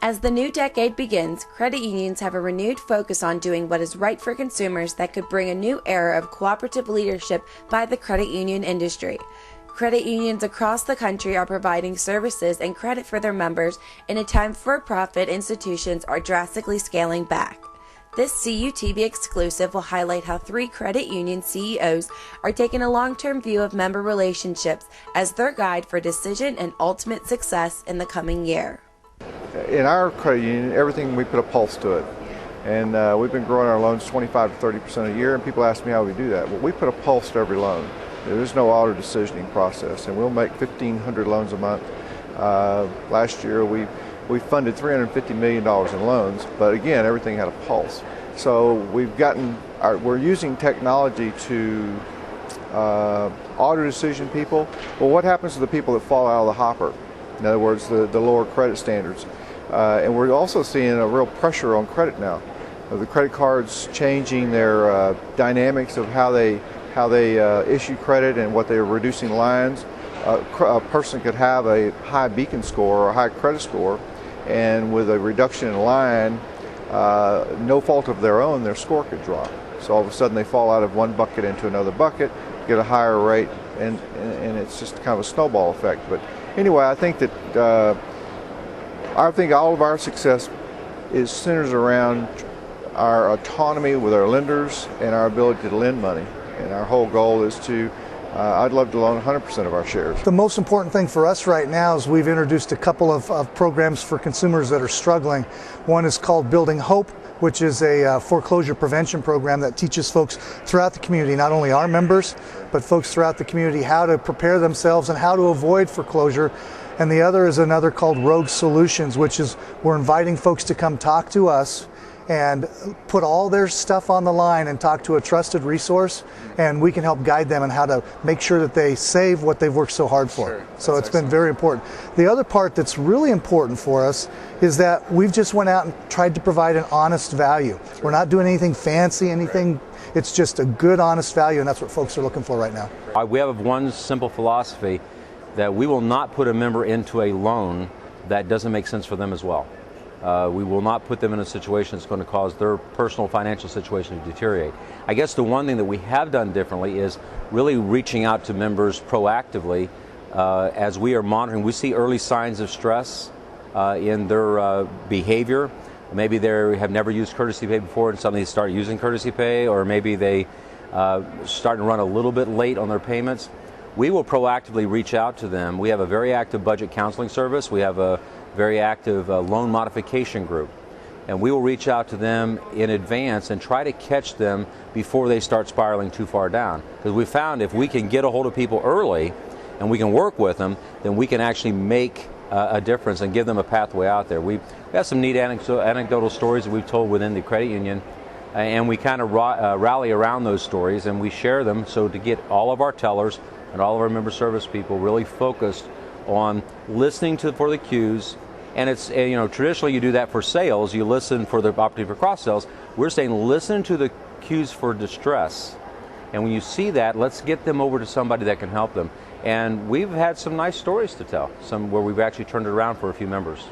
As the new decade begins, credit unions have a renewed focus on doing what is right for consumers that could bring a new era of cooperative leadership by the credit union industry. Credit unions across the country are providing services and credit for their members in a time for-profit institutions are drastically scaling back. This CUTV exclusive will highlight how 3 credit union CEOs are taking a long-term view of member relationships as their guide for decision and ultimate success in the coming year. In our credit union, everything we put a pulse to it. And we've been growing our loans 25 to 30% a year, and people ask me how we do that. Well, we put a pulse to every loan. There is no auto decisioning process, and we'll make 1,500 loans a month. Last year we funded $350 million in loans, but again, everything had a pulse. So we're using technology to auto decision people. Well, what happens to the people that fall out of the hopper? In other words, the lower credit standards. And we're also seeing a real pressure on credit now. The credit cards changing their dynamics of how they issue credit and what they're reducing lines. A person could have a high beacon score or a high credit score, and with a reduction in line, no fault of their own, their score could drop. So all of a sudden they fall out of one bucket into another bucket, get a higher rate, and it's just kind of a snowball effect. But anyway, I think that all of our success centers around our autonomy with our lenders and our ability to lend money. And our whole goal is to, I'd love to loan 100% of our shares. The most important thing for us right now is we've introduced a couple of programs for consumers that are struggling. One is called Building Hope, which is a foreclosure prevention program that teaches folks throughout the community, not only our members, but folks throughout the community, how to prepare themselves and how to avoid foreclosure. And the other is another called Rogue Solutions, which is we're inviting folks to come talk to us and put all their stuff on the line and talk to a trusted resource, and we can help guide them on how to make sure that they save what they've worked so hard for. Sure. So it's been very important. The other part that's really important for us is that we've just went out and tried to provide an honest value. Sure. We're not doing anything fancy, anything. It's just a good, honest value, and that's what folks are looking for right now. We have one simple philosophy, that we will not put a member into a loan that doesn't make sense for them as well. We will not put them in a situation that's going to cause their personal financial situation to deteriorate. I guess the one thing that we have done differently is really reaching out to members proactively as we are monitoring. We see early signs of stress in their behavior. Maybe they have never used Courtesy Pay before and suddenly start using Courtesy Pay, or maybe they start to run a little bit late on their payments. We will proactively reach out to them. We have a very active budget counseling service. We have a very active loan modification group. And we will reach out to them in advance and try to catch them before they start spiraling too far down. Because we found if we can get a hold of people early and we can work with them, then we can actually make a difference and give them a pathway out there. We have some neat anecdotal stories that we've told within the credit union, and we kind of rally around those stories and we share them so to get all of our tellers and all of our member service people really focused on listening for the cues. And it's, traditionally you do that for sales, you listen for the opportunity for cross sales. We're saying listen to the cues for distress. And when you see that, let's get them over to somebody that can help them. And we've had some nice stories to tell, some where we've actually turned it around for a few members.